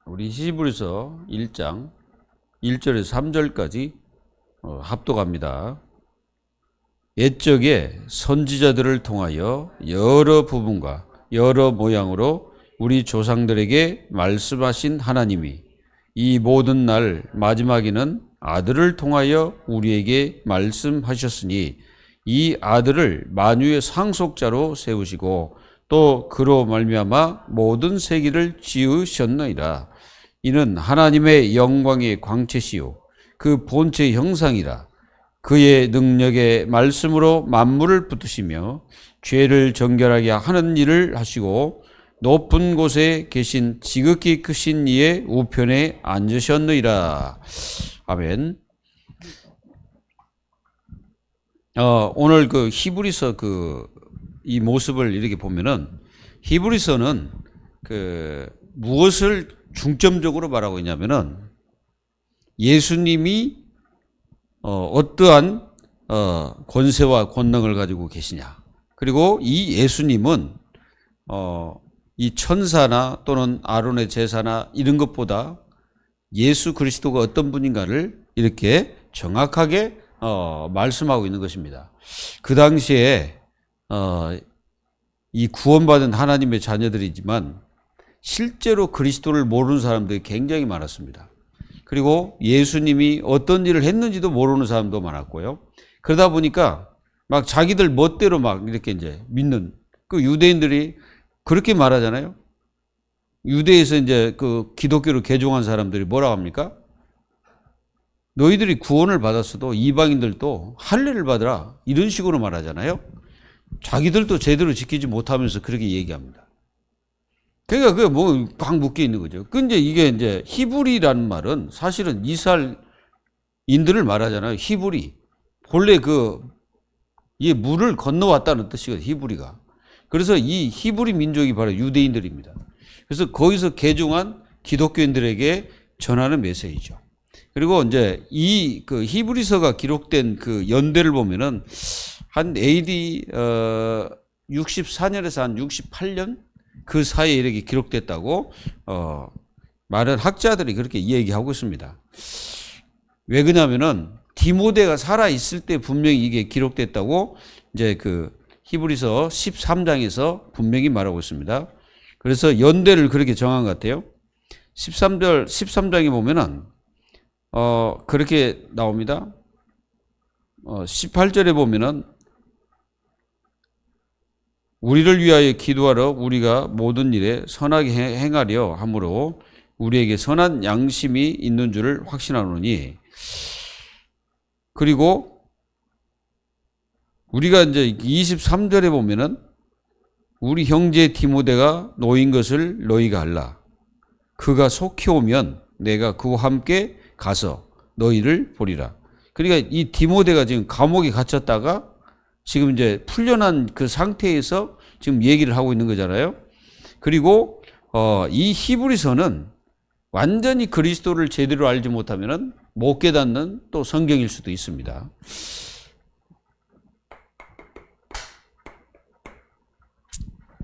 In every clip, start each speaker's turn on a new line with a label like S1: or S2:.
S1: 우리 히브리서 1장 1절에서 3절까지 합독합니다. 옛적에 선지자들을 통하여 여러 부분과 여러 모양으로 우리 조상들에게 말씀하신 하나님이 이 모든 날 마지막에는 아들을 통하여 우리에게 말씀하셨으니 이 아들을 만유의 상속자로 세우시고 또 그로 말미암아 모든 세계를 지으셨느니라. 이는 하나님의 영광의 광채시요 그 본체의 형상이라. 그의 능력의 말씀으로 만물을 붙드시며 죄를 정결하게 하는 일을 하시고 높은 곳에 계신 지극히 크신 이의 우편에 앉으셨느니라. 아멘. 오늘 그 히브리서 이 모습을 이렇게 보면은 히브리서는 무엇을 중점적으로 말하고 있냐면은 예수님이 어떠한 권세와 권능을 가지고 계시냐. 그리고 이 예수님은 이 천사나 또는 아론의 제사나 이런 것보다 예수 그리스도가 어떤 분인가를 이렇게 정확하게 말씀하고 있는 것입니다. 그 당시에 이 구원받은 하나님의 자녀들이지만 실제로 그리스도를 모르는 사람들이 굉장히 많았습니다. 그리고 예수님이 어떤 일을 했는지도 모르는 사람도 많았고요. 그러다 보니까 막 자기들 멋대로 막 이렇게 이제 믿는 그 유대인들이 그렇게 말하잖아요. 유대에서 이제 그 기독교로 개종한 사람들이 뭐라고 합니까? 너희들이 구원을 받았어도 이방인들도 할례를 받으라. 이런 식으로 말하잖아요. 자기들도 제대로 지키지 못하면서 그렇게 얘기합니다. 그러니까 그게 뭐 꽉 묶여 있는 거죠. 근데 이게 이제 히브리라는 말은 사실은 이스라엘인들을 말하잖아요. 히브리. 본래 이 물을 건너왔다는 뜻이거든요. 히브리가. 그래서 이 히브리 민족이 바로 유대인들입니다. 그래서 거기서 개종한 기독교인들에게 전하는 메시지죠. 그리고 이제 이 히브리서가 기록된 그 연대를 보면은 한 AD 64년에서 한 68년 그 사이에 이렇게 기록됐다고 많은 학자들이 그렇게 얘기하고 있습니다. 왜 그러냐면은 디모데가 살아 있을 때 분명히 이게 기록됐다고 이제 그 히브리서 13장에서 분명히 말하고 있습니다. 그래서 연대를 그렇게 정한 것 같아요. 13장에 보면은 그렇게 나옵니다. 18절에 보면은 우리를 위하여 기도하러 우리가 모든 일에 선하게 행하려 함으로 우리에게 선한 양심이 있는 줄을 확신하노니. 그리고 우리가 이제 23절에 보면은 우리 형제 디모데가 노인 것을 너희가 알라. 그가 속히 오면 내가 그와 함께 가서 너희를 보리라. 그러니까 이 디모데가 지금 감옥에 갇혔다가 지금 이제 풀려난 그 상태에서 지금 얘기를 하고 있는 거잖아요. 그리고 이 히브리서는 완전히 그리스도를 제대로 알지 못하면은 못 깨닫는 또 성경일 수도 있습니다.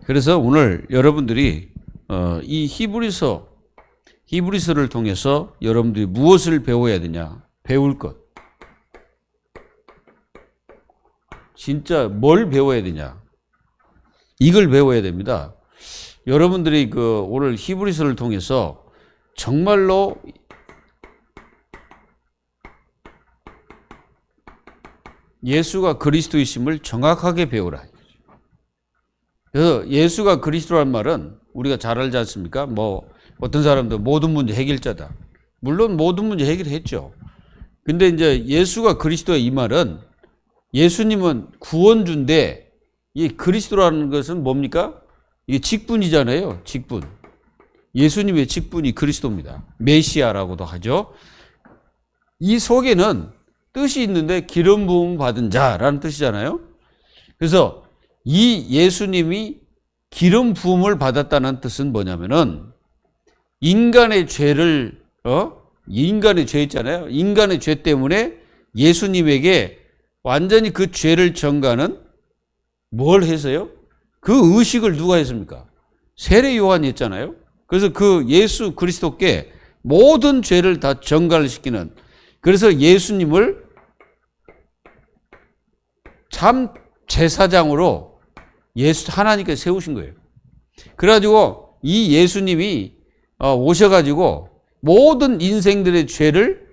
S1: 그래서 오늘 여러분들이 이 히브리서를 통해서 여러분들이 무엇을 배워야 되냐? 배울 것. 진짜 뭘 배워야 되냐? 이걸 배워야 됩니다. 여러분들이 오늘 히브리서를 통해서 정말로 예수가 그리스도이심을 정확하게 배우라. 그래서 예수가 그리스도란 말은 우리가 잘 알지 않습니까? 뭐 어떤 사람도 모든 문제 해결자다. 물론 모든 문제 해결했죠. 근데 이제 예수가 그리스도의 이 말은 예수님은 구원주인데 이 그리스도라는 것은 뭡니까? 이게 직분이잖아요. 직분. 예수님의 직분이 그리스도입니다. 메시아라고도 하죠. 이 속에는 뜻이 있는데 기름 부음 받은 자라는 뜻이잖아요. 그래서 이 예수님이 기름 부음을 받았다는 뜻은 뭐냐면은 인간의 죄를 인간의 죄 있잖아요. 인간의 죄 때문에 예수님에게 완전히 그 죄를 전가하는 뭘 해서요? 그 의식을 누가 했습니까? 세례 요한이 했잖아요. 그래서 그 예수 그리스도께 모든 죄를 다 전가를 시키는, 그래서 예수님을 참 제사장으로 하나님께서 세우신 거예요. 그래가지고 이 예수님이 오셔가지고 모든 인생들의 죄를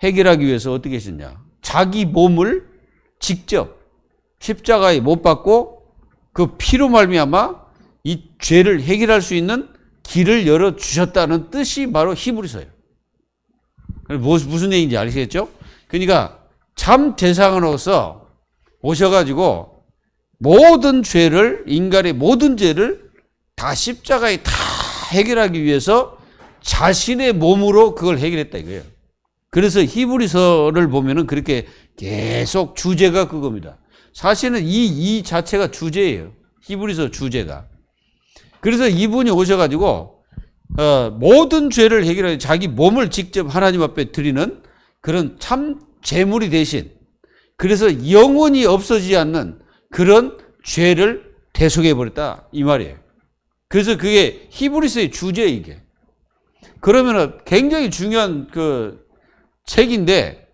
S1: 해결하기 위해서 어떻게 하셨냐. 자기 몸을 직접 십자가에 못 박고 그 피로 말미암아 이 죄를 해결할 수 있는 길을 열어주셨다는 뜻이 바로 히브리서예요. 무슨 얘기인지 아시겠죠? 그러니까 참 제사장으로서 오셔가지고 모든 죄를, 인간의 모든 죄를 다 십자가에 다 해결하기 위해서 자신의 몸으로 그걸 해결했다 이거예요. 그래서 히브리서를 보면은 그렇게 계속 주제가 그겁니다. 사실은 이 자체가 주제예요. 히브리서 주제가. 그래서 이분이 오셔가지고 모든 죄를 해결하여 자기 몸을 직접 하나님 앞에 드리는 그런 참 제물이 대신, 그래서 영원히 없어지지 않는 그런 죄를 대속해 버렸다 이 말이에요. 그래서 그게 히브리서의 주제예요 이게. 그러면은 굉장히 중요한 그 책인데,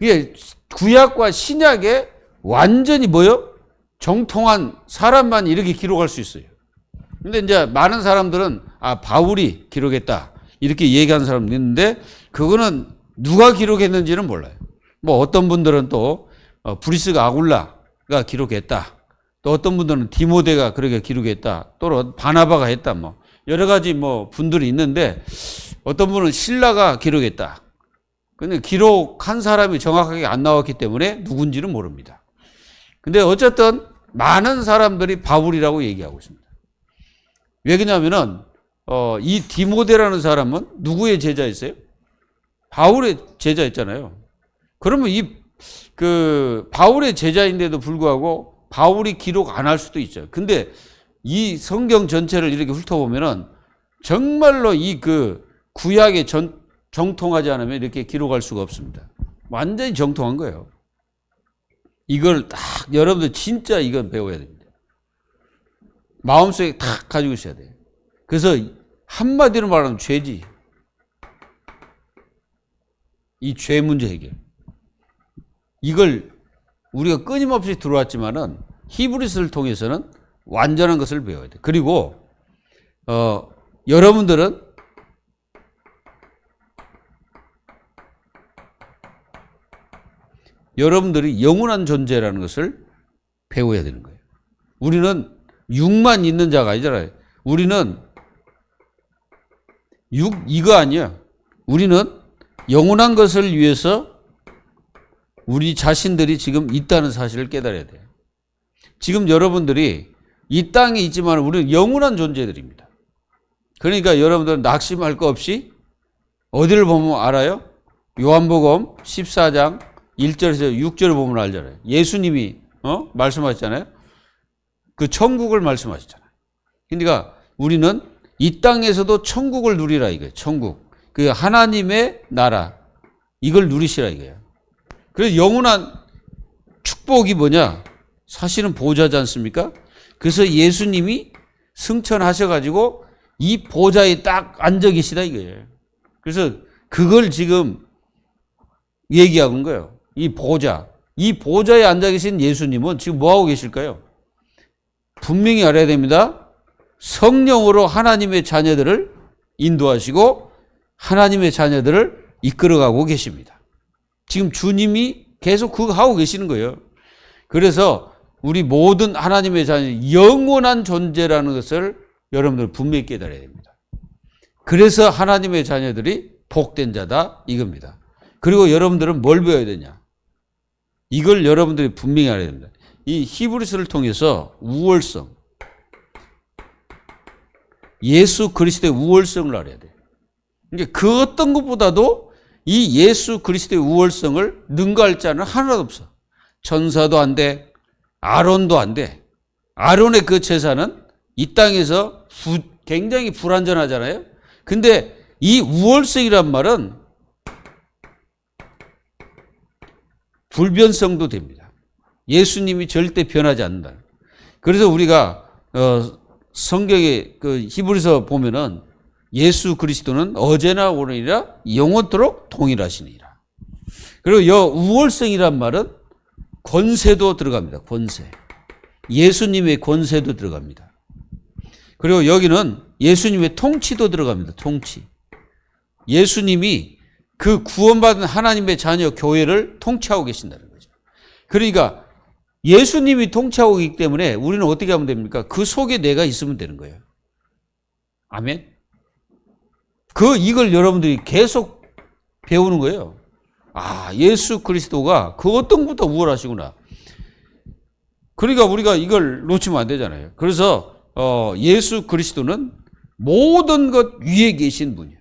S1: 이게 구약과 신약에 완전히 뭐요? 정통한 사람만 이렇게 기록할 수 있어요. 근데 이제 많은 사람들은 바울이 기록했다 이렇게 얘기하는 사람도 있는데, 그거는 누가 기록했는지는 몰라요. 뭐 어떤 분들은 또 브리스가 아굴라가 기록했다, 또 어떤 분들은 디모데가 그렇게 기록했다, 또 바나바가 했다, 뭐 여러 가지 뭐 분들이 있는데, 어떤 분은 신라가 기록했다. 근데 기록한 사람이 정확하게 안 나왔기 때문에 누군지는 모릅니다. 근데 어쨌든 많은 사람들이 바울이라고 얘기하고 있습니다. 왜 그러냐면은 이 디모데라는 사람은 누구의 제자였어요? 바울의 제자였잖아요. 그러면 바울의 제자인데도 불구하고 바울이 기록 안 할 수도 있죠. 근데 이 성경 전체를 이렇게 훑어보면은 정말로 이 구약에 정통하지 않으면 이렇게 기록할 수가 없습니다. 완전히 정통한 거예요. 이걸 딱 여러분들 진짜 이건 배워야 됩니다. 마음속에 딱 가지고 있어야 돼요. 그래서 한마디로 말하면 죄지. 이 죄 문제 해결. 이걸 우리가 끊임없이 들어왔지만은 히브리서를 통해서는 완전한 것을 배워야 돼. 그리고 여러분들은 여러분들이 영원한 존재라는 것을 배워야 되는 거예요. 우리는 육만 있는 자가 아니잖아요. 우리는 이거 아니야. 우리는 영원한 것을 위해서 우리 자신들이 지금 있다는 사실을 깨달아야 돼요. 지금 여러분들이 이 땅에 있지만 우리는 영원한 존재들입니다. 그러니까 여러분들은 낙심할 거 없이 어디를 보면 알아요? 요한복음 14장 1절에서 6절을 보면 알잖아요. 예수님이 말씀하셨잖아요. 그 천국을 말씀하셨잖아요. 그러니까 우리는 이 땅에서도 천국을 누리라 이거예요. 천국. 그 하나님의 나라. 이걸 누리시라 이거예요. 그래서 영원한 축복이 뭐냐? 사실은 보좌지 않습니까? 그래서 예수님이 승천하셔가지고 이 보좌에 딱 앉아 계시다 이거예요. 그래서 그걸 지금 얘기하는 거예요. 이 보좌에 앉아 계신 예수님은 지금 뭐하고 계실까요? 분명히 알아야 됩니다. 성령으로 하나님의 자녀들을 인도하시고 하나님의 자녀들을 이끌어가고 계십니다. 지금 주님이 계속 그거 하고 계시는 거예요. 그래서 우리 모든 하나님의 자녀, 영원한 존재라는 것을 여러분들 분명히 깨달아야 됩니다. 그래서 하나님의 자녀들이 복된 자다 이겁니다. 그리고 여러분들은 뭘 배워야 되냐? 이걸 여러분들이 분명히 알아야 됩니다. 이 히브리서를 통해서 우월성, 예수 그리스도의 우월성을 알아야 돼요. 그러니까 그 어떤 것보다도 이 예수 그리스도의 우월성을 능가할 자는 하나도 없어. 천사도 안 돼. 아론도 안 돼. 아론의 그 제사는 이 땅에서 굉장히 불완전하잖아요. 근데 이 우월성이란 말은 불변성도 됩니다. 예수님이 절대 변하지 않는다. 그래서 우리가 성경에 그 히브리서 보면은 예수 그리스도는 어제나 오늘이라 영원토록 동일하시니라. 그리고 우월성이란 말은 권세도 들어갑니다. 권세. 예수님의 권세도 들어갑니다. 그리고 여기는 예수님의 통치도 들어갑니다. 통치. 예수님이 그 구원받은 하나님의 자녀 교회를 통치하고 계신다는 거죠. 그러니까 예수님이 통치하고 있기 때문에 우리는 어떻게 하면 됩니까? 그 속에 내가 있으면 되는 거예요. 아멘. 이걸 여러분들이 계속 배우는 거예요. 아, 예수 그리스도가 그 어떤 것보다 우월하시구나. 그러니까 우리가 이걸 놓치면 안 되잖아요. 그래서 예수 그리스도는 모든 것 위에 계신 분이에요.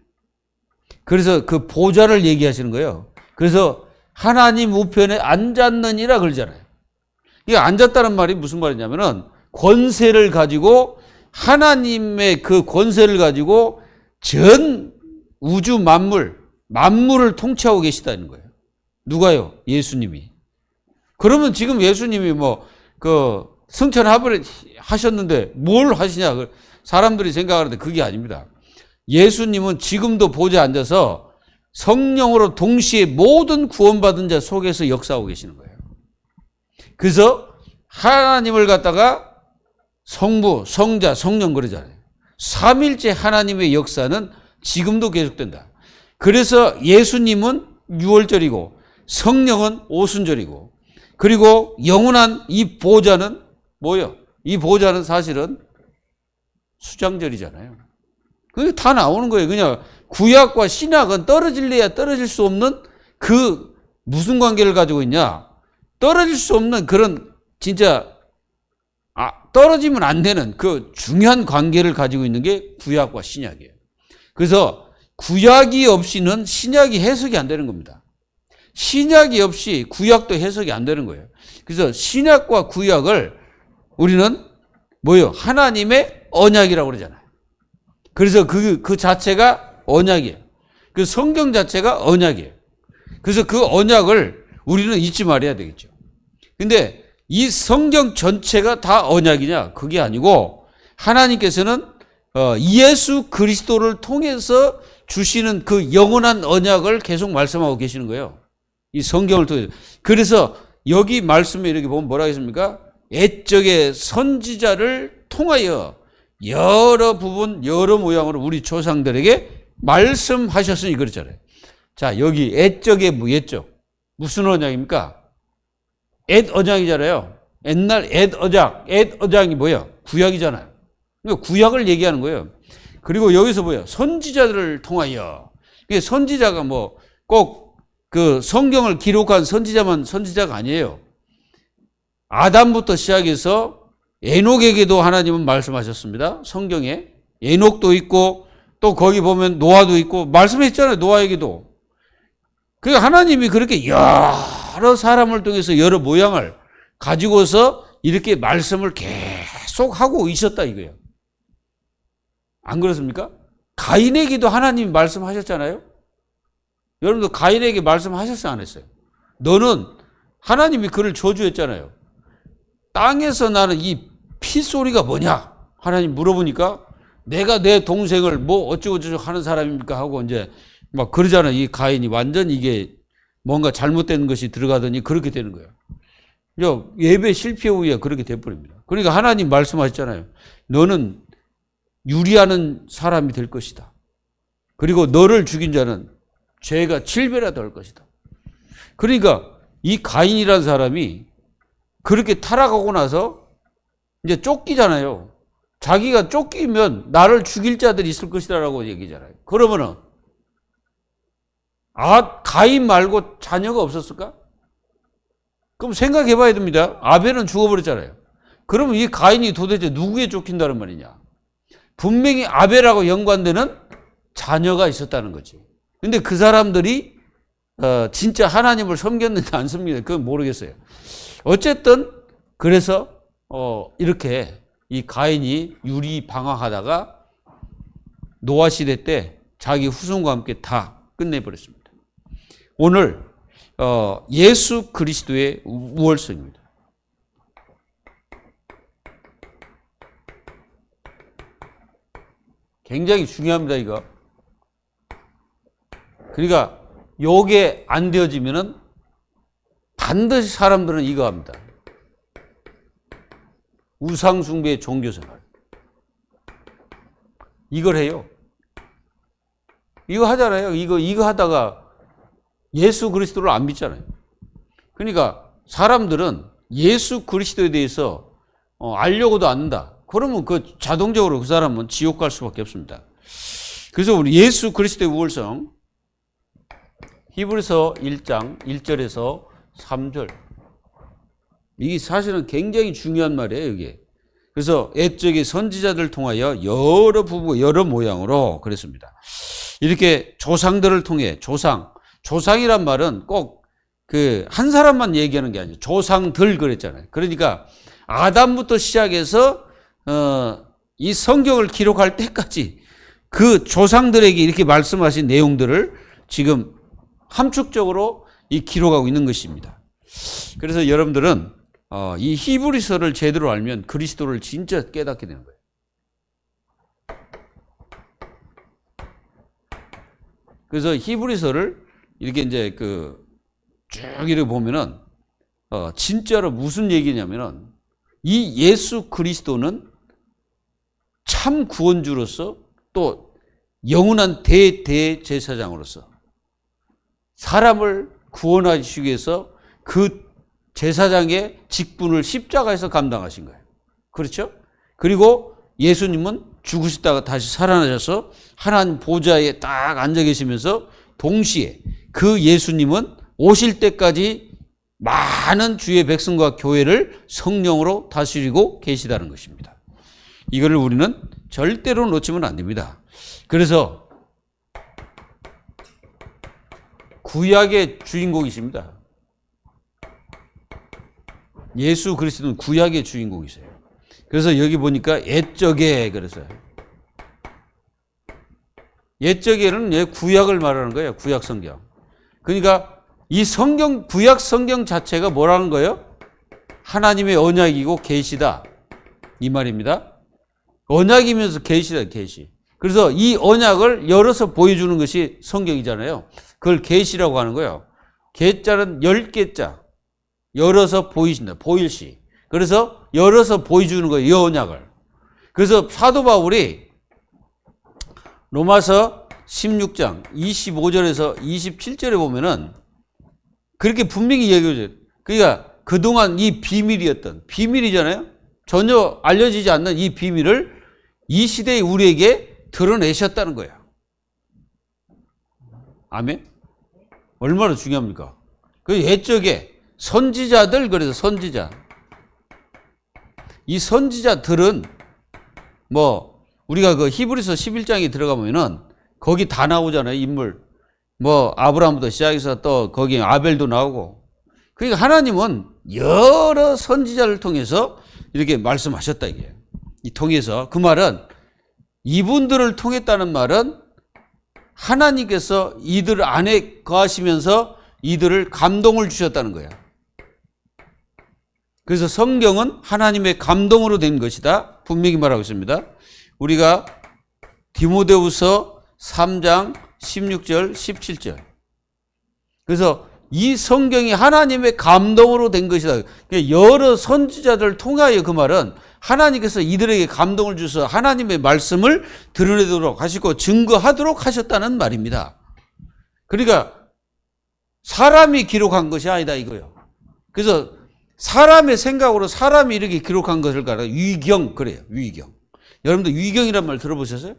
S1: 그래서 그 보좌를 얘기하시는 거예요. 그래서 하나님 우편에 앉았느니라 그러잖아요. 이게 앉았다는 말이 무슨 말이냐면은 권세를 가지고 하나님의 그 권세를 가지고 전 우주 만물을 통치하고 계시다는 거예요. 누가요? 예수님이. 그러면 지금 예수님이 승천합을 하셨는데 뭘 하시냐? 사람들이 생각하는데 그게 아닙니다. 예수님은 지금도 보좌에 앉아서 성령으로 동시에 모든 구원받은 자 속에서 역사하고 계시는 거예요. 그래서 하나님을 갖다가 성부, 성자, 성령 그러잖아요. 삼일째 하나님의 역사는 지금도 계속된다. 그래서 예수님은 유월절이고 성령은 오순절이고 그리고 영원한 이 보좌는 뭐예요? 이 보좌는 사실은 수장절이잖아요. 그게 다 나오는 거예요. 그냥 구약과 신약은 떨어질래야 떨어질 수 없는 그 무슨 관계를 가지고 있냐? 떨어질 수 없는 그런 진짜 떨어지면 안 되는 그 중요한 관계를 가지고 있는 게 구약과 신약이에요. 그래서 구약이 없이는 신약이 해석이 안 되는 겁니다. 신약이 없이 구약도 해석이 안 되는 거예요. 그래서 신약과 구약을 우리는 뭐예요? 하나님의 언약이라고 그러잖아요. 그래서 그 자체가 언약이에요. 그 성경 자체가 언약이에요. 그래서 그 언약을 우리는 잊지 말아야 되겠죠. 근데 이 성경 전체가 다 언약이냐? 그게 아니고 하나님께서는 예수 그리스도를 통해서 주시는 그 영원한 언약을 계속 말씀하고 계시는 거예요. 이 성경을 통해서. 그래서 여기 말씀에 이렇게 보면 뭐라 했습니까? 옛적의 선지자를 통하여 여러 부분, 여러 모양으로 우리 조상들에게 말씀하셨으니 그랬잖아요. 자, 여기 옛적의 옛적. 무슨 언약입니까? 옛 언약이잖아요. 옛날 옛 언약이 뭐예요? 구약이잖아요. 그러니까 구약을 얘기하는 거예요. 그리고 여기서 뭐예요? 선지자들을 통하여. 선지자가 꼭 그 성경을 기록한 선지자만 선지자가 아니에요. 아담부터 시작해서 에녹에게도 하나님은 말씀하셨습니다. 성경에. 에녹도 있고 또 거기 보면 노아도 있고 말씀했잖아요. 노아에게도. 그러니까 하나님이 그렇게 여러 사람을 통해서 여러 모양을 가지고서 이렇게 말씀을 계속 하고 있었다 이거예요. 안 그렇습니까? 가인에게도 하나님이 말씀하셨잖아요. 여러분도 가인에게 말씀하셨어요? 안 했어요? 너는 하나님이 그를 저주했잖아요. 땅에서 나는 이 피소리가 뭐냐? 하나님 물어보니까 내가 내 동생을 어쩌고저쩌고 하는 사람입니까? 하고 이제 막 그러잖아요. 이 가인이 완전 이게 뭔가 잘못된 것이 들어가더니 그렇게 되는 거예요. 예배 실패 후에 그렇게 돼버립니다. 그러니까 하나님 말씀하셨잖아요. 너는 유리하는 사람이 될 것이다. 그리고 너를 죽인 자는 죄가 7배나 더 할 것이다. 그러니까 이 가인이라는 사람이 그렇게 타락하고 나서 이제 쫓기잖아요. 자기가 쫓기면 나를 죽일 자들이 있을 것이다라고 얘기잖아요. 그러면은 가인 말고 자녀가 없었을까? 그럼 생각해 봐야 됩니다. 아벨은 죽어버렸잖아요. 그러면 이 가인이 도대체 누구에 쫓긴다는 말이냐? 분명히 아벨하고 연관되는 자녀가 있었다는 거지. 근데 그 사람들이 진짜 하나님을 섬겼는지 안 섬겼는지 그건 모르겠어요. 어쨌든 그래서 이렇게 이 가인이 유리방황하다가 노아 시대 때 자기 후손과 함께 다 끝내버렸습니다. 오늘 예수 그리스도의 우월성입니다. 굉장히 중요합니다, 이거. 그러니까 요게 안 되어지면은 반드시 사람들은 이거 합니다. 우상숭배의 종교생활. 이걸 해요. 이거 하잖아요. 이거 하다가 예수 그리스도를 안 믿잖아요. 그러니까 사람들은 예수 그리스도에 대해서 알려고도 않는다. 그러면 그 자동적으로 그 사람은 지옥 갈 수밖에 없습니다. 그래서 우리 예수 그리스도의 우월성, 히브리서 1장 1절에서 3절. 이게 사실은 굉장히 중요한 말이에요, 이게. 그래서 옛적의 선지자들을 통하여 여러 부부, 여러 모양으로 그랬습니다. 이렇게 조상들을 통해, 조상이란 말은 꼭 그 한 사람만 얘기하는 게 아니에요. 조상들 그랬잖아요. 그러니까 아담부터 시작해서 이 성경을 기록할 때까지 그 조상들에게 이렇게 말씀하신 내용들을 지금 함축적으로 이 기록하고 있는 것입니다. 그래서 여러분들은 이 히브리서를 제대로 알면 그리스도를 진짜 깨닫게 되는 거예요. 그래서 히브리서를 이렇게 이제 쭉 이렇게 보면은 진짜로 무슨 얘기냐면은 이 예수 그리스도는 참 구원주로서 또 영원한 대제사장으로서 사람을 구원하시기 위해서 그 제사장의 직분을 십자가에서 감당하신 거예요. 그렇죠? 그리고 예수님은 죽으셨다가 다시 살아나셔서 하나님 보좌에 딱 앉아 계시면서 동시에 그 예수님은 오실 때까지 많은 주의 백성과 교회를 성령으로 다스리고 계시다는 것입니다. 이거를 우리는 절대로 놓치면 안 됩니다. 그래서 구약의 주인공이십니다. 예수 그리스도는 구약의 주인공이세요. 그래서 여기 보니까 옛적에 그래서요. 옛적에는 구약을 말하는 거예요. 구약 성경. 그러니까 이 성경, 구약 성경 자체가 뭐라는 거예요? 하나님의 언약이고 계시다. 이 말입니다. 언약이면서 계시다, 계시. 그래서 이 언약을 열어서 보여주는 것이 성경이잖아요. 그걸 계시라고 하는 거예요. 계자는 10개자. 열어서 보이신다. 보일시. 그래서 열어서 보여주는 거예요. 이 언약을. 그래서 사도 바울이 로마서 16장 25절에서 27절에 보면은 그렇게 분명히 얘기해줘요. 그러니까 그동안 이 비밀이잖아요. 전혀 알려지지 않는 이 비밀을 이 시대에 우리에게 드러내셨다는 거예요. 아멘? 얼마나 중요합니까? 그 옛적에 선지자들, 그래서 선지자. 이 선지자들은 우리가 그 히브리서 11장에 들어가면은 거기 다 나오잖아요, 인물. 아브라함부터 시작해서 또 거기 아벨도 나오고. 그러니까 하나님은 여러 선지자를 통해서 이렇게 말씀하셨다, 이게. 이 통해서. 그 말은 이분들을 통했다는 말은 하나님께서 이들 안에 거하시면서 이들을 감동을 주셨다는 거야. 그래서 성경은 하나님의 감동으로 된 것이다. 분명히 말하고 있습니다. 우리가 디모데후서 3장 16절, 17절. 그래서 이 성경이 하나님의 감동으로 된 것이다. 여러 선지자들을 통하여 그 말은 하나님께서 이들에게 감동을 주셔서 하나님의 말씀을 드러내도록 하시고 증거하도록 하셨다는 말입니다. 그러니까 사람이 기록한 것이 아니다 이거예요. 그래서 사람의 생각으로 사람이 이렇게 기록한 것을 가리켜 위경 그래요. 위경. 여러분들 위경이란 말 들어보셨어요?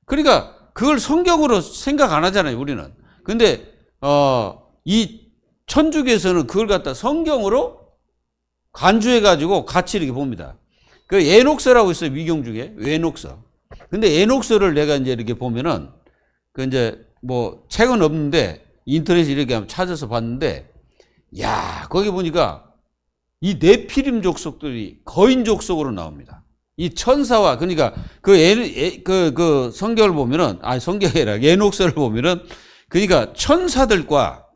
S1: 그러니까 그걸 성경으로 생각 안 하잖아요, 우리는. 근데 이 천주교에서는 그걸 갖다 성경으로 간주해 가지고 같이 이렇게 봅니다. 그 에녹서라고 있어요, 위경 중에. 에녹서. 근데 에녹서를 내가 이제 이렇게 보면은 그 이제 책은 없는데 인터넷에 이렇게 한번 찾아서 봤는데 야, 거기 보니까 이 네피림 족속들이 거인 족속으로 나옵니다. 이 천사와 그러니까 그 성경을 보면은 성경이 아니라 에녹서를 보면은 그러니까 천사들과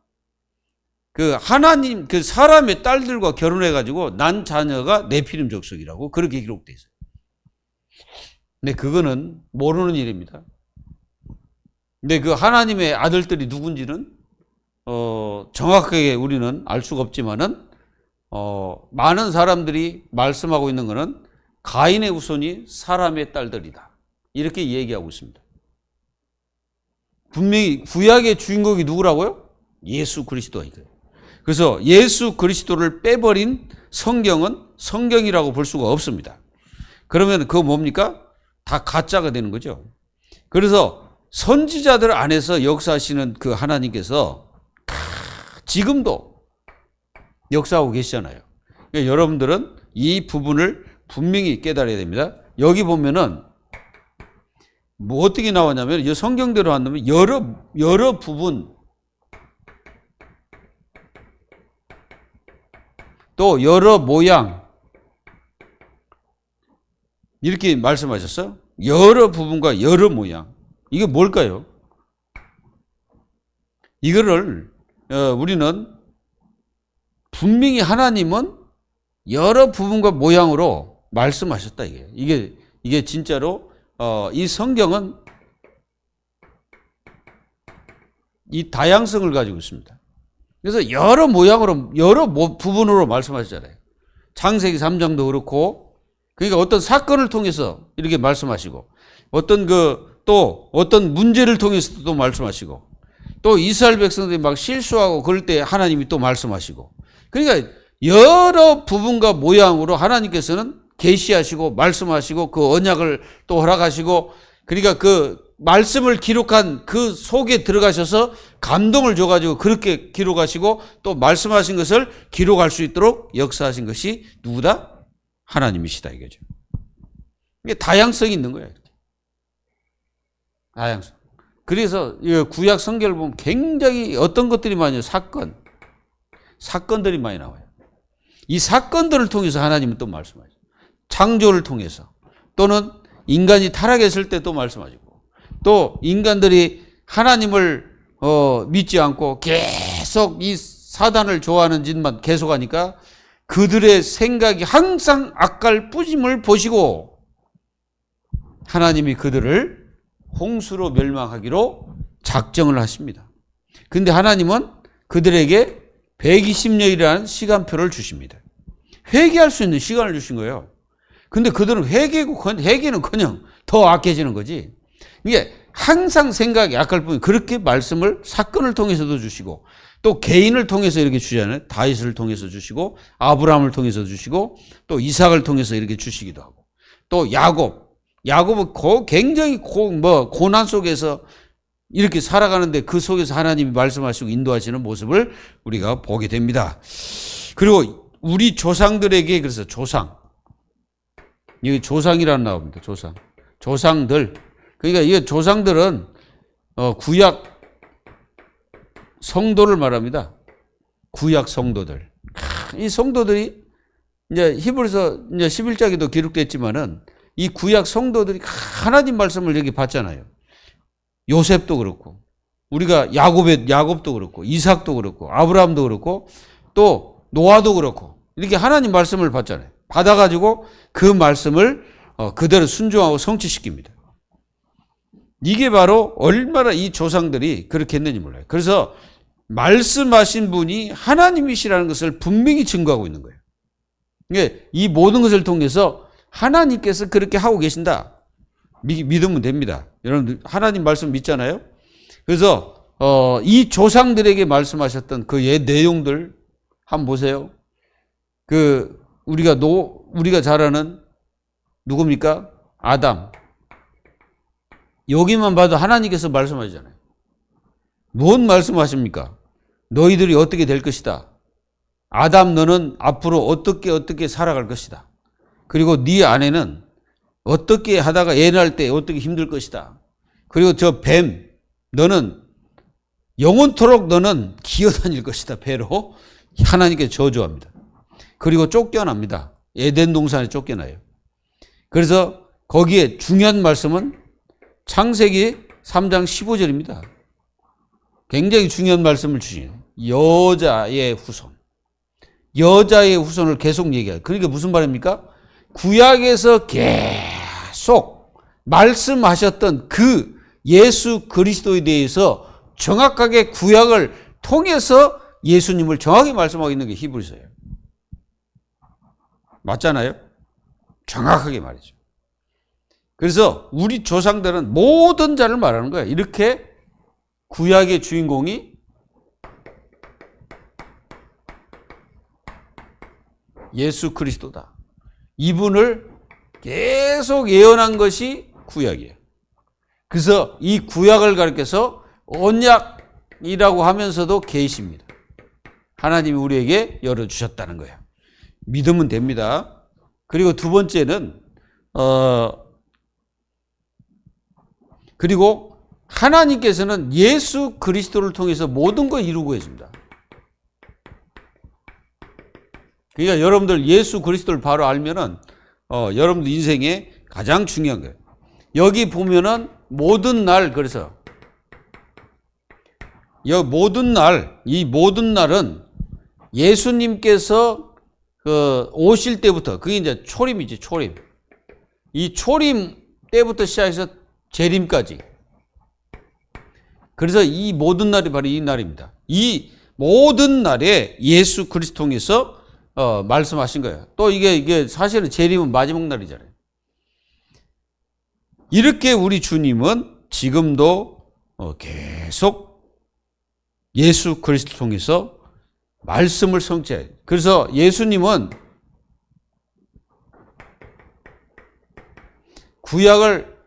S1: 그 하나님 그 사람의 딸들과 결혼해 가지고 난 자녀가 네피림 족속이라고 그렇게 기록돼 있어요. 근데 그거는 모르는 일입니다. 근데 그 하나님의 아들들이 누군지는 정확하게 우리는 알 수가 없지만은 많은 사람들이 말씀하고 있는 것은 가인의 후손이 사람의 딸들이다. 이렇게 얘기하고 있습니다. 분명히 구약의 주인공이 누구라고요? 예수 그리스도이거예요. 그래서 예수 그리스도를 빼버린 성경은 성경이라고 볼 수가 없습니다. 그러면 그거 뭡니까? 다 가짜가 되는 거죠. 그래서 선지자들 안에서 역사하시는 그 하나님께서 지금도 역사하고 계시잖아요. 그러니까 여러분들은 이 부분을 분명히 깨달아야 됩니다. 여기 보면은 뭐 어떻게 나오냐면 이 성경대로 한다면 여러 부분 또 여러 모양 이렇게 말씀하셨어요. 여러 부분과 여러 모양. 이게 뭘까요? 이거를 우리는 분명히 하나님은 여러 부분과 모양으로 말씀하셨다 이게 진짜로 이 성경은 이 다양성을 가지고 있습니다. 그래서 여러 모양으로 여러 부분으로 말씀하시잖아요. 창세기 3장도 그렇고 그러니까 어떤 사건을 통해서 이렇게 말씀하시고 또 어떤 문제를 통해서 또 말씀하시고 또 이스라엘 백성들이 막 실수하고 그럴 때 하나님이 또 말씀하시고 그러니까 여러 부분과 모양으로 하나님께서는 계시하시고 말씀하시고 그 언약을 또 허락하시고 그러니까 그 말씀을 기록한 그 속에 들어가셔서 감동을 줘가지고 그렇게 기록하시고 또 말씀하신 것을 기록할 수 있도록 역사하신 것이 누구다? 하나님이시다 이거죠. 이게 다양성이 있는 거예요. 다양성. 그래서 구약 성경을 보면 굉장히 어떤 것들이 많이 사건들이 많이 나와요. 이 사건들을 통해서 하나님은 또 말씀하죠. 창조를 통해서 또는 인간이 타락했을 때 또 말씀하시고 또 인간들이 하나님을 믿지 않고 계속 이 사단을 좋아하는 짓만 계속하니까 그들의 생각이 항상 악할 뿌짐을 보시고 하나님이 그들을 홍수로 멸망하기로 작정을 하십니다. 근데 하나님은 그들에게 120년이라는 시간표를 주십니다. 회개할 수 있는 시간을 주신 거예요. 근데 그들은 회개는커녕 더 악해지는 거지. 이게 항상 생각이 악할 뿐 그렇게 말씀을 사건을 통해서도 주시고 또 개인을 통해서 이렇게 주잖아요. 다윗을 통해서 주시고 아브라함을 통해서 주시고 또 이삭을 통해서 이렇게 주시기도 하고 또 야곱은 굉장히 고난 속에서 이렇게 살아가는데 그 속에서 하나님이 말씀하시고 인도하시는 모습을 우리가 보게 됩니다. 그리고 우리 조상들에게 그래서 여기 조상이라는 나옵니다. 조상들. 그러니까 이 조상들은 구약 성도를 말합니다. 구약 성도들. 이 성도들이 이제 히브리서 이제 11장에도 기록됐지만은 이 구약 성도들이 하나님 말씀을 여기 봤잖아요. 요셉도 그렇고 우리가 야곱도 그렇고 이삭도 그렇고 아브라함도 그렇고 또 노아도 그렇고 이렇게 하나님 말씀을 봤잖아요. 받아가지고 그 말씀을 그대로 순종하고 성취시킵니다. 이게 바로 얼마나 이 조상들이 그렇게 했는지 몰라요. 그래서 말씀하신 분이 하나님이시라는 것을 분명히 증거하고 있는 거예요. 이 모든 것을 통해서 하나님께서 그렇게 하고 계신다. 믿으면 됩니다. 여러분들 하나님 말씀 믿잖아요. 그래서 이 조상들에게 말씀하셨던 그 내용들 한번 보세요. 우리가 잘 아는 누굽니까? 아담. 여기만 봐도 하나님께서 말씀하시잖아요. 뭔 말씀하십니까? 너희들이 어떻게 될 것이다. 아담 너는 앞으로 어떻게 살아갈 것이다. 그리고 네 아내는 어떻게 하다가 애 낳을 때 어떻게 힘들 것이다. 그리고 저 뱀 너는 영원토록 너는 기어다닐 것이다. 배로 하나님께 저주합니다. 그리고 쫓겨납니다. 에덴 동산에 쫓겨나요. 그래서 거기에 중요한 말씀은 창세기 3장 15절입니다. 굉장히 중요한 말씀을 주시네요. 여자의 후손을 계속 얘기해요. 그러니까 무슨 말입니까? 구약에서 계속 말씀하셨던 그 예수 그리스도에 대해서 정확하게 구약을 통해서 예수님을 정확히 말씀하고 있는 게 히브리서예요. 맞잖아요? 정확하게 말이죠. 그래서 우리 조상들은 모든 자를 말하는 거예요. 이렇게 구약의 주인공이 예수 그리스도다. 이분을 계속 예언한 것이 구약이에요. 그래서 이 구약을 가리켜서 언약이라고 하면서도 계시입니다. 하나님이 우리에게 열어주셨다는 거예요. 믿으면 됩니다. 그리고 두 번째는 그리고 하나님께서는 예수 그리스도를 통해서 모든 걸 이루고 계십니다. 그러니까 여러분들 예수 그리스도를 바로 알면은 여러분들 인생에 가장 중요한 거예요. 여기 보면은 모든 날, 그래서 이 모든 날은 예수님께서 오실 때부터, 그게 이제 초림이지, 초림. 이 초림 때부터 시작해서 재림까지. 그래서 이 모든 날이 바로 이 날입니다. 이 모든 날에 예수 그리스도 통해서 말씀하신 거예요. 또 이게 사실은 재림은 마지막 날이잖아요. 이렇게 우리 주님은 지금도 계속 예수 그리스도 통해서 말씀을 성취해요. 그래서 예수님은 구약을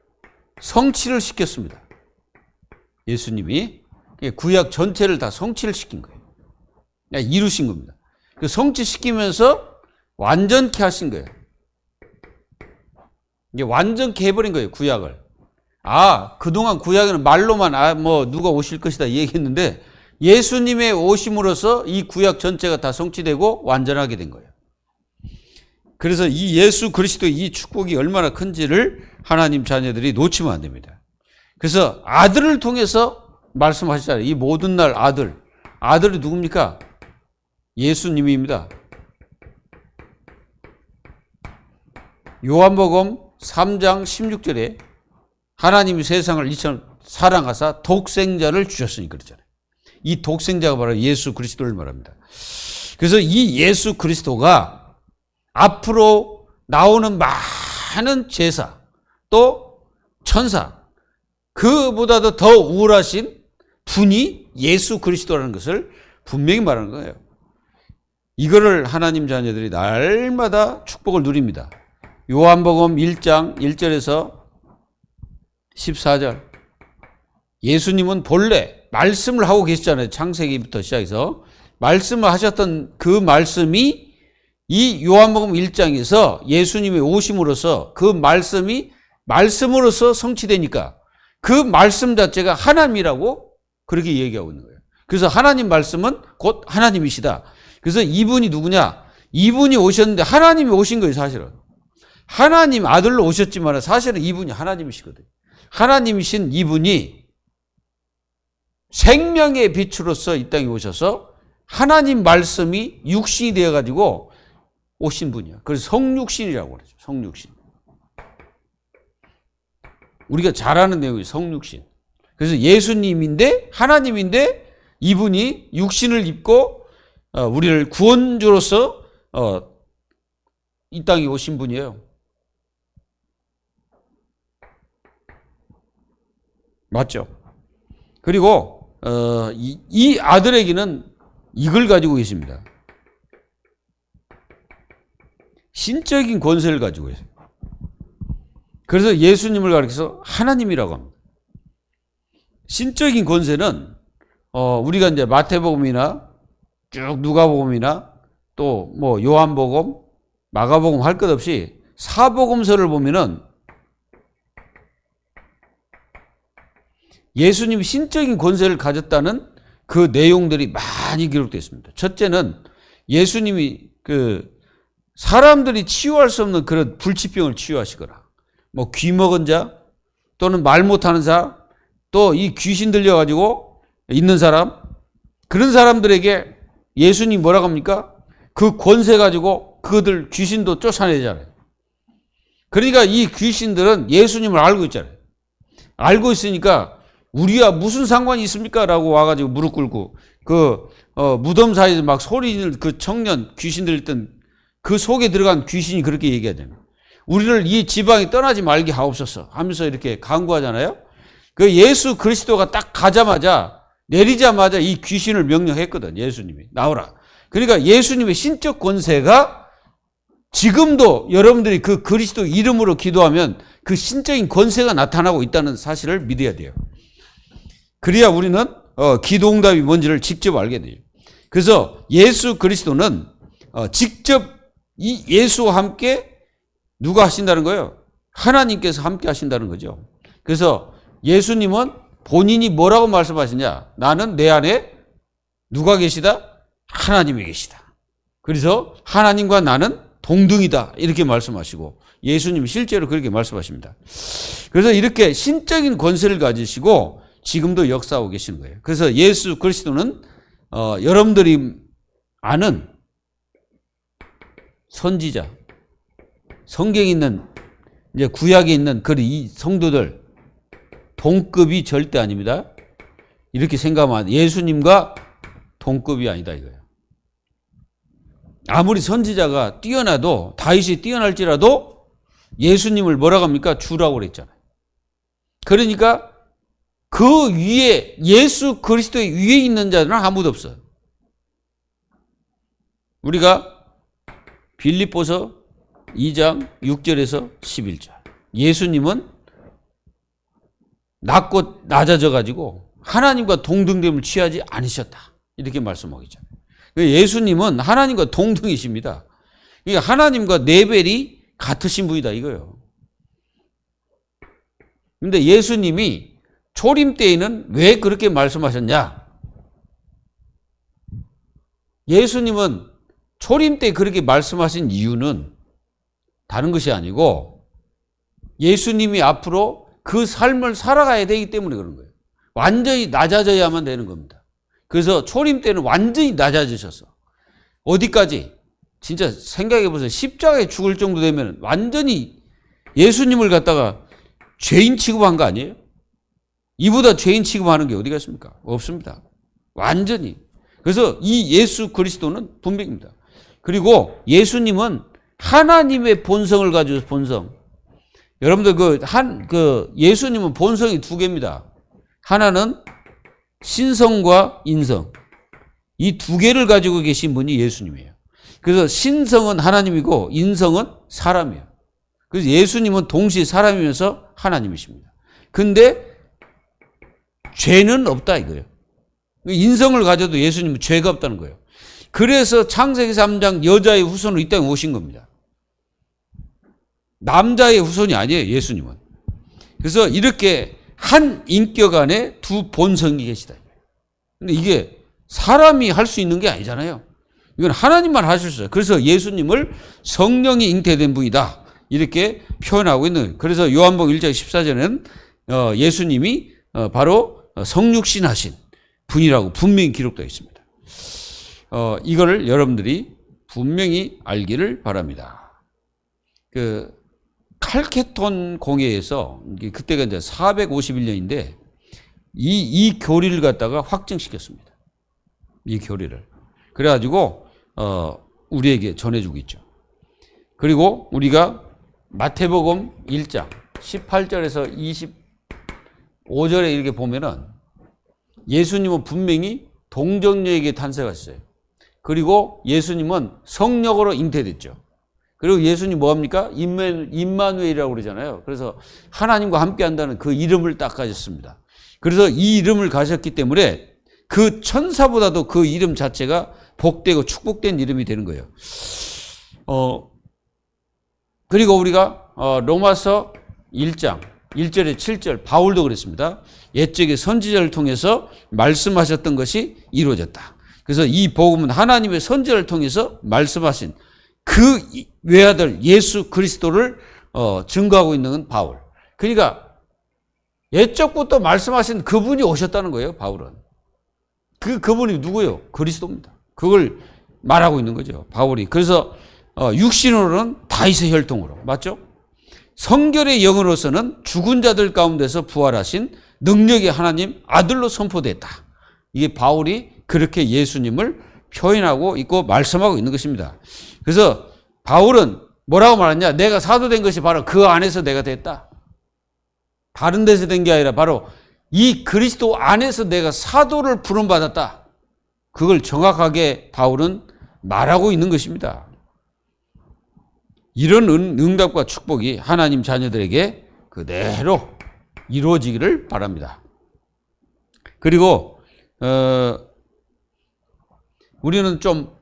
S1: 성취를 시켰습니다. 예수님이 구약 전체를 다 성취를 시킨 거예요. 이루신 겁니다. 그 성취시키면서 완전케 하신 거예요. 이게 완전케 해버린 거예요, 구약을. 그동안 구약에는 말로만 누가 오실 것이다 얘기했는데 예수님의 오심으로써 이 구약 전체가 다 성취되고 완전하게 된 거예요. 그래서 이 예수 그리스도의 이 축복이 얼마나 큰지를 하나님 자녀들이 놓치면 안 됩니다. 그래서 아들을 통해서 말씀하시잖아요. 이 모든 날 아들이 누굽니까? 예수님입니다. 요한복음 3장 16절에 하나님이 세상을 이처럼 사랑하사 독생자를 주셨으니 그러잖아요. 이 독생자가 바로 예수 그리스도를 말합니다. 그래서 이 예수 그리스도가 앞으로 나오는 많은 제사 또 천사, 그보다도 더 우월하신 분이 예수 그리스도라는 것을 분명히 말하는 거예요. 이거를 하나님 자녀들이 날마다 축복을 누립니다. 요한복음 1장 1절에서 14절. 예수님은 본래 말씀을 하고 계시잖아요. 창세기부터 시작해서 말씀을 하셨던 그 말씀이 이 요한복음 1장에서 예수님의 오심으로써 그 말씀이 말씀으로써 성취되니까 그 말씀 자체가 하나님이라고 그렇게 얘기하고 있는 거예요. 그래서 하나님 말씀은 곧 하나님이시다. 그래서 이분이 누구냐? 이분이 오셨는데 하나님이 오신 거예요, 사실은. 하나님 아들로 오셨지만 사실은 이분이 하나님이시거든요. 하나님이신 이분이 생명의 빛으로서 이 땅에 오셔서 하나님 말씀이 육신이 되어가지고 오신 분이야. 그래서 성육신이라고 그러죠. 성육신. 우리가 잘 아는 내용이 성육신. 그래서 예수님인데 하나님인데 이분이 육신을 입고 우리를 구원주로서 이 땅에 오신 분이에요. 맞죠? 그리고 이 아들에게는 이걸 가지고 계십니다. 신적인 권세를 가지고 계세요. 그래서 예수님을 가리켜서 하나님이라고 합니다. 신적인 권세는 우리가 이제 마태복음이나 쭉 누가복음이나 또 뭐 요한복음, 마가복음 할 것 없이 사복음서를 보면은 예수님이 신적인 권세를 가졌다는 그 내용들이 많이 기록되어 있습니다. 첫째는 예수님이 사람들이 치유할 수 없는 그런 불치병을 치유하시거나 뭐 귀 먹은 자 또는 말 못하는 사람 또 이 귀신 들려가지고 있는 사람 그런 사람들에게 예수님이 뭐라고 합니까? 그 권세 가지고 그들 귀신도 쫓아내잖아요. 그러니까 이 귀신들은 예수님을 알고 있잖아요. 알고 있으니까 우리와 무슨 상관이 있습니까? 라고 와가지고 무릎 꿇고 무덤 사이에서 막 소리를 그 청년 귀신들 있던 그 속에 들어간 귀신이 그렇게 얘기하잖아요. 우리를 이 지방에 떠나지 말게 하옵소서 하면서 이렇게 간구하잖아요. 그 예수 그리스도가 딱 가자마자 내리자마자 이 귀신을 명령했거든. 예수님이 나오라. 그러니까 예수님의 신적 권세가 지금도 여러분들이 그 그리스도 이름으로 기도하면 그 신적인 권세가 나타나고 있다는 사실을 믿어야 돼요. 그래야 우리는 기도응답이 뭔지를 직접 알게 돼요. 그래서 예수 그리스도는 직접 이 예수와 함께 누가 하신다는 거예요? 하나님께서 함께 하신다는 거죠. 그래서 예수님은 본인이 뭐라고 말씀하시냐? 나는 내 안에 누가 계시다? 하나님이 계시다. 그래서 하나님과 나는 동등이다. 이렇게 말씀하시고 예수님이 실제로 그렇게 말씀하십니다. 그래서 이렇게 신적인 권세를 가지시고 지금도 역사하고 계시는 거예요. 그래서 예수 그리스도는 여러분들이 아는 선지자, 성경에 있는 이제 구약에 있는 그 이 성도들 동급이 절대 아닙니다. 이렇게 생각하면 예수님과 동급이 아니다 이거예요. 아무리 선지자가 뛰어나도 다윗이 뛰어날지라도 예수님을 뭐라고 합니까? 주라고 그랬잖아요. 그러니까 그 위에 예수 그리스도의 위에 있는 자들은 아무도 없어요. 우리가 빌립보서 2장 6절에서 11절 예수님은 낮고 낮아져 가지고 하나님과 동등됨을 취하지 않으셨다. 이렇게 말씀하고 있잖아요. 예수님은 하나님과 동등이십니다. 그러니까 하나님과 레벨이 같으신 분이다 이거예요. 그런데 예수님이 초림 때에는 왜 그렇게 말씀하셨냐? 예수님은 초림 때 그렇게 말씀하신 이유는 다른 것이 아니고 예수님이 앞으로 그 삶을 살아가야 되기 때문에 그런 거예요. 완전히 낮아져야만 되는 겁니다. 그래서 초림 때는 완전히 낮아지셔서 어디까지? 진짜 생각해 보세요. 십자가에 죽을 정도 되면 완전히 예수님을 갖다가 죄인 취급한 거 아니에요? 이보다 죄인 취급하는 게 어디가 있습니까? 없습니다. 완전히. 그래서 이 예수 그리스도는 분명입니다. 그리고 예수님은 하나님의 본성을 가지고 본성. 여러분들 예수님은 본성이 두 개입니다. 하나는 신성과 인성. 이 두 개를 가지고 계신 분이 예수님이에요. 그래서 신성은 하나님이고 인성은 사람이에요. 그래서 예수님은 동시에 사람이면서 하나님이십니다. 근데 죄는 없다 이거예요. 인성을 가져도 예수님은 죄가 없다는 거예요. 그래서 창세기 3장 여자의 후손으로 이 땅에 오신 겁니다. 남자의 후손이 아니에요, 예수님은. 그래서 이렇게 한 인격 안에 두 본성이 계시다. 근데 이게 사람이 할 수 있는 게 아니잖아요. 이건 하나님만 하실 수 있어요. 그래서 예수님을 성령이 잉태된 분이다. 이렇게 표현하고 있는 거예요. 그래서 요한복음 1장 14절에는 예수님이 바로 성육신 하신 분이라고 분명히 기록되어 있습니다. 이거를 여러분들이 분명히 알기를 바랍니다. 그 칼케톤 공회에서 그때가 이제 451년인데 이 교리를 갖다가 확증시켰습니다. 이 교리를. 그래가지고 우리에게 전해주고 있죠. 그리고 우리가 마태복음 1장 18절에서 25절에 이렇게 보면은 예수님은 분명히 동정녀에게 탄생하셨어요. 그리고 예수님은 성령으로 잉태됐죠. 그리고 예수님 뭐합니까? 임마누엘이라고 그러잖아요. 그래서 하나님과 함께 한다는 그 이름을 딱 가졌습니다. 그래서 이 이름을 가졌기 때문에 그 천사보다도 그 이름 자체가 복되고 축복된 이름이 되는 거예요. 그리고 우리가 로마서 1장 1절에 7절 바울도 그랬습니다. 옛적의 선지자를 통해서 말씀하셨던 것이 이루어졌다. 그래서 이 복음은 하나님의 선지자를 통해서 말씀하신 그 외아들 예수 그리스도를 증거하고 있는 바울. 그러니까 옛적부터 말씀하신 그분이 오셨다는 거예요, 바울은. 그분이 누구예요? 그리스도입니다. 그걸 말하고 있는 거죠, 바울이. 그래서 육신으로는 다윗의 혈통으로. 맞죠? 성결의 영으로서는 죽은 자들 가운데서 부활하신 능력의 하나님 아들로 선포됐다. 이게 바울이 그렇게 예수님을 표현하고 있고 말씀하고 있는 것입니다. 그래서 바울은 뭐라고 말하냐? 내가 사도된 것이 바로 그 안에서 내가 됐다. 다른 데서 된 게 아니라 바로 이 그리스도 안에서 내가 사도를 부름받았다. 그걸 정확하게 바울은 말하고 있는 것입니다. 이런 응답과 축복이 하나님 자녀들에게 그대로 이루어지기를 바랍니다. 그리고 우리는 좀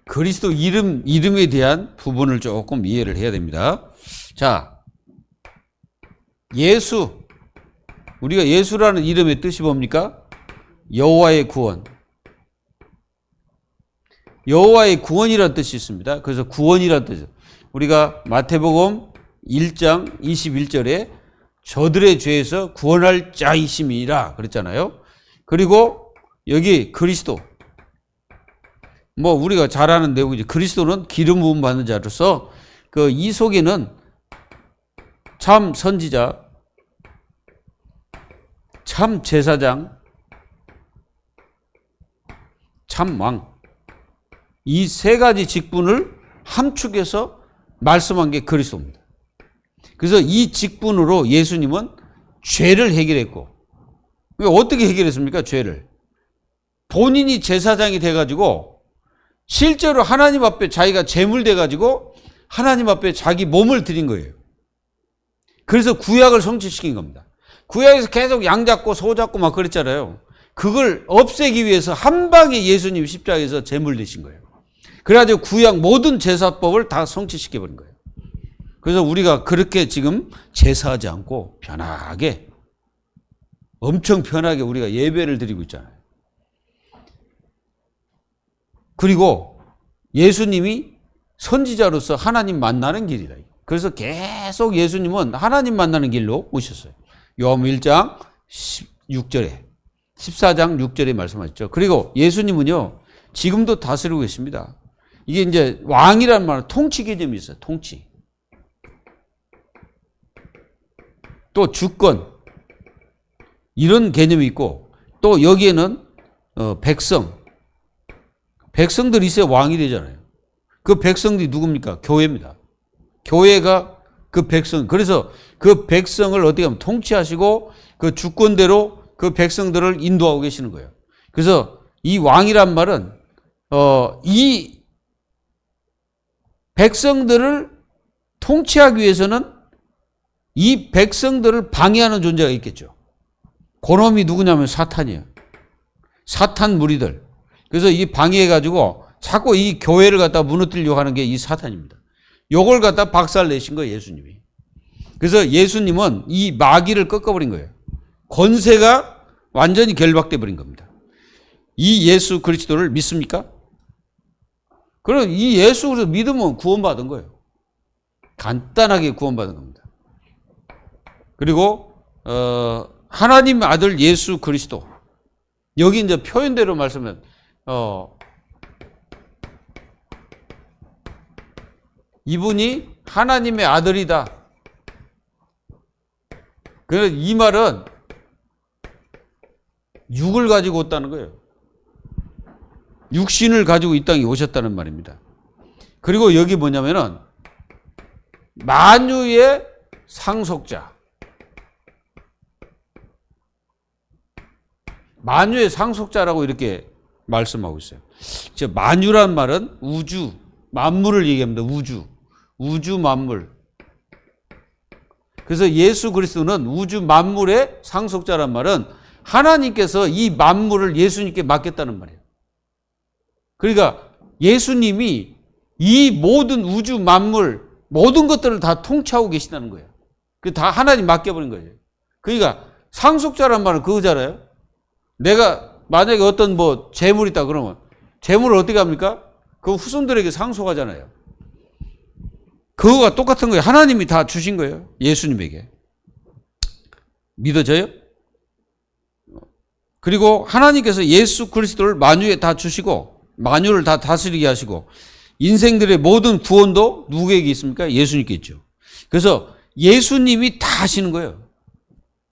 S1: 그리스도 이름에 대한 부분을 조금 이해를 해야 됩니다. 자, 예수. 우리가 예수라는 이름의 뜻이 뭡니까? 여호와의 구원. 여호와의 구원이라는 뜻이 있습니다. 그래서 구원이라는 뜻이죠. 우리가 마태복음 1장 21절에 저들의 죄에서 구원할 자이심이라 그랬잖아요. 그리고 여기 그리스도. 뭐 우리가 잘 아는 내용이죠. 그리스도는 기름 부음 받는 자로서 그 이 속에는 참 선지자, 참 제사장, 참 왕. 이 세 가지 직분을 함축해서 말씀한 게 그리스도입니다. 그래서 이 직분으로 예수님은 죄를 해결했고, 어떻게 해결했습니까? 죄를. 본인이 제사장이 돼가지고 실제로 하나님 앞에 자기가 제물 돼가지고 하나님 앞에 자기 몸을 드린 거예요. 그래서 구약을 성취시킨 겁니다. 구약에서 계속 양 잡고 소 잡고 막 그랬잖아요. 그걸 없애기 위해서 한 방에 예수님 십자가에서 제물 되신 거예요. 그래가지고 구약 모든 제사법을 다 성취시켜버린 거예요. 그래서 우리가 그렇게 지금 제사하지 않고 편하게, 엄청 편하게 우리가 예배를 드리고 있잖아요. 그리고 예수님이 선지자로서 하나님 만나는 길이다. 그래서 계속 예수님은 하나님 만나는 길로 오셨어요. 요한복음 1장 16절에 14장 6절에 말씀하셨죠. 그리고 예수님은요, 지금도 다스리고 계십니다. 이게 이제 왕이라는 말은 통치 개념이 있어요. 통치. 또 주권. 이런 개념이 있고, 또 여기에는 백성들이 있어야 왕이 되잖아요. 그 백성들이 누굽니까? 교회입니다. 교회가 그 백성, 그래서 그 백성을 어떻게 하면 통치하시고 그 주권대로 그 백성들을 인도하고 계시는 거예요. 그래서 이 왕이란 말은 이 백성들을 통치하기 위해서는 이 백성들을 방해하는 존재가 있겠죠. 그놈이 누구냐면 사탄이에요. 사탄 무리들. 그래서 이 방해해가지고 자꾸 이 교회를 갖다 무너뜨리려고 하는 게 이 사탄입니다. 요걸 갖다 박살 내신 거예요, 예수님이. 그래서 예수님은 이 마귀를 꺾어버린 거예요. 권세가 완전히 결박돼 버린 겁니다. 이 예수 그리스도를 믿습니까? 그럼 이 예수 그리스도 믿으면 구원받은 거예요. 간단하게 구원받은 겁니다. 그리고 하나님 아들 예수 그리스도. 여기 이제 표현대로 말씀하면 이분이 하나님의 아들이다. 그래서 이 말은 육을 가지고 왔다는 거예요. 육신을 가지고 이 땅에 오셨다는 말입니다. 그리고 여기 뭐냐면은 만유의 상속자. 만유의 상속자라고 이렇게 말씀하고 있어요. 만유란 말은 우주, 만물을 얘기합니다. 우주 만물. 그래서 예수 그리스도는 우주 만물의 상속자란 말은 하나님께서 이 만물을 예수님께 맡겼다는 말이에요. 그러니까 예수님이 이 모든 우주 만물, 모든 것들을 다 통치하고 계시다는 거예요. 그 다 하나님 맡겨버린 거예요. 그러니까 상속자란 말은 그거잖아요. 내가 만약에 어떤 재물이 있다 그러면 재물을 어떻게 합니까? 그 후손들에게 상속하잖아요. 그거가 똑같은 거예요. 하나님이 다 주신 거예요. 예수님에게. 믿어져요? 그리고 하나님께서 예수 그리스도를 만유에 다 주시고 만유를 다 다스리게 하시고 인생들의 모든 구원도 누구에게 있습니까? 예수님께 있죠. 그래서 예수님이 다 하시는 거예요.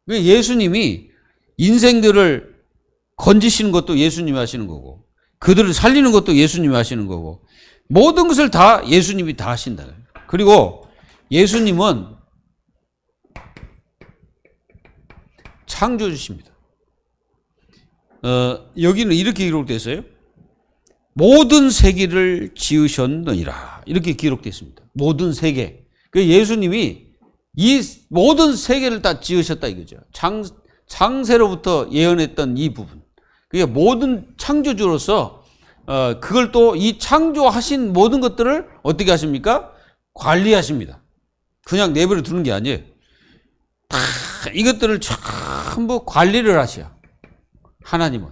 S1: 예수님이 인생들을 건지시는 것도 예수님이 하시는 거고 그들을 살리는 것도 예수님이 하시는 거고 모든 것을 다 예수님이 다 하신다. 그리고 예수님은 창조주십니다. 여기는 이렇게 기록되어 있어요. 모든 세계를 지으셨느니라. 이렇게 기록되어 있습니다. 모든 세계. 예수님이 이 모든 세계를 다 지으셨다 이거죠. 창세로부터 예언했던 이 부분. 그게 모든 창조주로서 그걸 또 이 창조하신 모든 것들을 어떻게 하십니까? 관리하십니다. 그냥 내버려 두는 게 아니에요. 다 이것들을 전부 관리를 하셔. 하나님은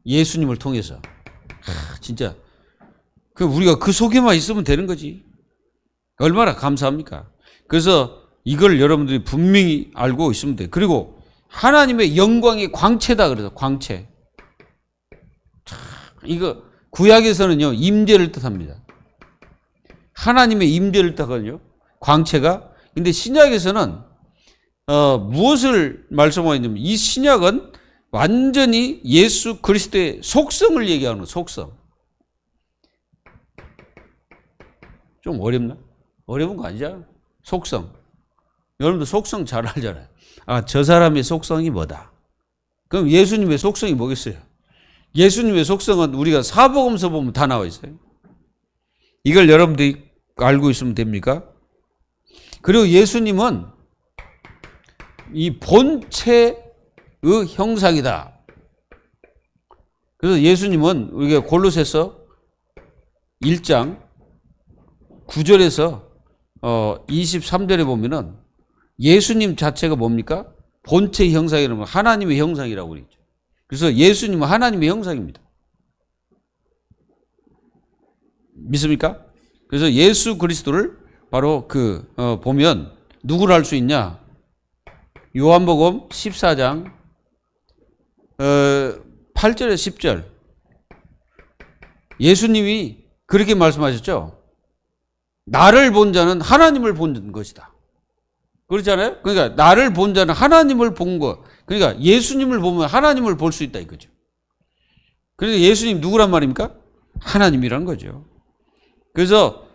S1: 예수님을 통해서. 진짜 우리가 그 속에만 있으면 되는 거지. 얼마나 감사합니까? 그래서 이걸 여러분들이 분명히 알고 있으면 돼요. 그리고 하나님의 영광의 광채다 그래서 광채. 이거 구약에서는요 임재를 뜻합니다. 하나님의 임재를 뜻하거든요. 광채가. 근데 신약에서는 무엇을 말씀하냐면 이 신약은 완전히 예수 그리스도의 속성을 얘기하는 거예요. 속성. 좀 어렵나? 어려운 거 아니죠? 속성. 여러분도 속성 잘 알잖아요. 저 사람의 속성이 뭐다. 그럼 예수님의 속성이 뭐겠어요? 예수님의 속성은 우리가 사복음서 보면 다 나와 있어요. 이걸 여러분들이 알고 있으면 됩니까? 그리고 예수님은 이 본체의 형상이다. 그래서 예수님은 우리가 골로새서 1장 9절에서 23절에 보면은 예수님 자체가 뭡니까? 본체의 형상이라면 하나님의 형상이라고 그러죠. 그래서 예수님은 하나님의 형상입니다. 믿습니까? 그래서 예수 그리스도를 바로 보면 누구를 알 수 있냐? 요한복음 14장 8절에서 10절. 예수님이 그렇게 말씀하셨죠. 나를 본 자는 하나님을 본 것이다. 그렇잖아요? 그러니까 나를 본 자는 하나님을 본 것. 그러니까 예수님을 보면 하나님을 볼 수 있다 이거죠. 그래서 예수님 누구란 말입니까? 하나님이란 거죠. 그래서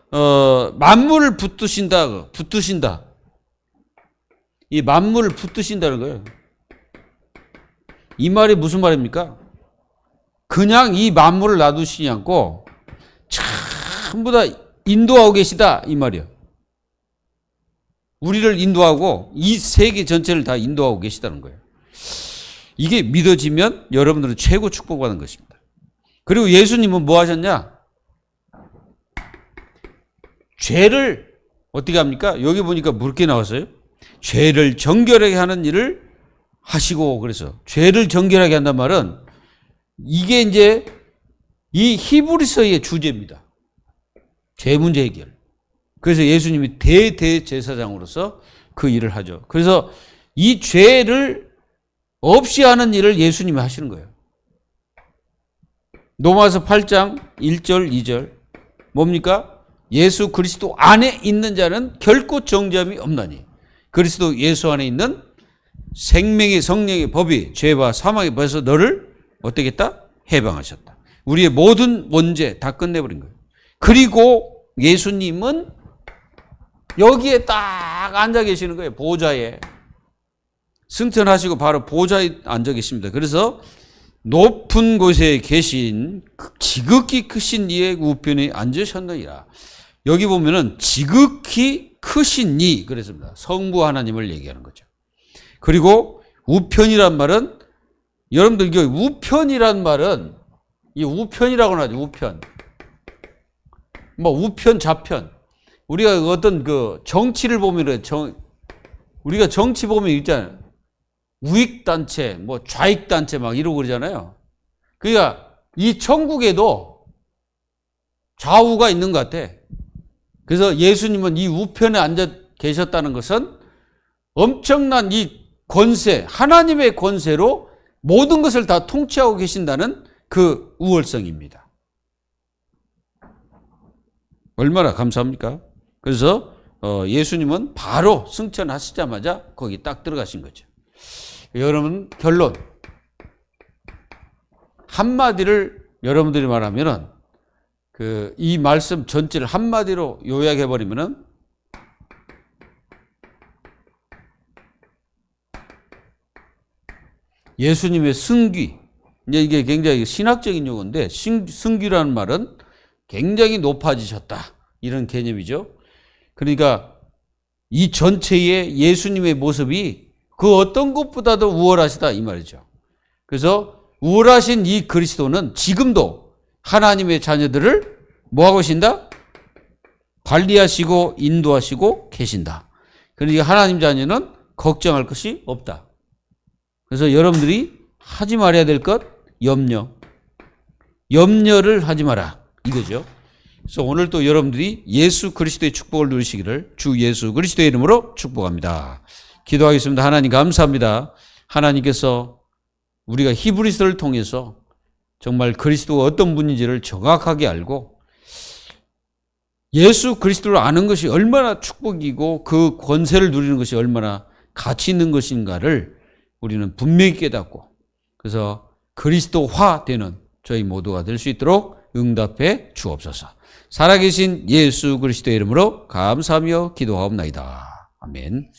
S1: 만물을 붙드신다. 이 만물을 붙드신다는 거예요. 이 말이 무슨 말입니까? 그냥 이 만물을 놔두시지 않고 전부 다 인도하고 계시다 이 말이에요. 우리를 인도하고 이 세계 전체를 다 인도하고 계시다는 거예요. 이게 믿어지면 여러분들은 최고 축복받는 것입니다. 그리고 예수님은 뭐 하셨냐? 죄를 어떻게 합니까? 여기 보니까 그렇게 나왔어요. 죄를 정결하게 하는 일을 하시고, 그래서 죄를 정결하게 한단 말은 이게 이제 이 히브리서의 주제입니다. 죄 문제 해결. 그래서 예수님이 대제사장으로서 그 일을 하죠. 그래서 이 죄를 없이 하는 일을 예수님이 하시는 거예요. 로마서 8장 1절 2절 뭡니까? 예수 그리스도 안에 있는 자는 결코 정죄함이 없나니 그리스도 예수 안에 있는 생명의 성령의 법이 죄와 사망의 법에서 너를 어떻게 했다? 해방하셨다. 우리의 모든 원죄 다 끝내버린 거예요. 그리고 예수님은 여기에 딱 앉아 계시는 거예요. 보좌에. 승천하시고 바로 보좌에 앉아 계십니다. 그래서 높은 곳에 계신 지극히 크신 이의 우편에 앉으셨느니라. 여기 보면은 지극히 크신 이 그랬습니다. 성부 하나님을 얘기하는 거죠. 그리고 우편이란 말은 여러분들 이게 우편이란 말은 이 우편이라고 하죠. 우편. 뭐 우편 좌편. 우리가 어떤 정치를 보면은 우리가 정치 보면 있잖아요. 우익단체, 뭐 좌익단체 막 이러고 그러잖아요. 그러니까 이 천국에도 좌우가 있는 것 같아. 그래서 예수님은 이 우편에 앉아 계셨다는 것은 엄청난 이 권세, 하나님의 권세로 모든 것을 다 통치하고 계신다는 그 우월성입니다. 얼마나 감사합니까? 그래서 예수님은 바로 승천하시자마자 거기 딱 들어가신 거죠. 여러분, 결론. 한마디를 여러분들이 말하면은 이 말씀 전체를 한마디로 요약해버리면은 예수님의 승귀. 이게 굉장히 신학적인 용어인데, 승귀라는 말은 굉장히 높아지셨다, 이런 개념이죠. 그러니까 이 전체의 예수님의 모습이 그 어떤 것보다도 우월하시다, 이 말이죠. 그래서 우월하신 이 그리스도는 지금도 하나님의 자녀들을 뭐하고 계신다? 관리하시고 인도하시고 계신다. 그러니까 하나님 자녀는 걱정할 것이 없다. 그래서 여러분들이 하지 말아야 될 것, 염려를 하지 마라, 이거죠. 그래서 오늘 또 여러분들이 예수 그리스도의 축복을 누리시기를 주 예수 그리스도의 이름으로 축복합니다. 기도하겠습니다. 하나님 감사합니다. 하나님께서 우리가 히브리서를 통해서 정말 그리스도가 어떤 분인지를 정확하게 알고 예수 그리스도를 아는 것이 얼마나 축복이고 그 권세를 누리는 것이 얼마나 가치 있는 것인가를 우리는 분명히 깨닫고, 그래서 그리스도화 되는 저희 모두가 될 수 있도록 응답해 주옵소서. 살아계신 예수 그리스도의 이름으로 감사하며 기도하옵나이다. 아멘.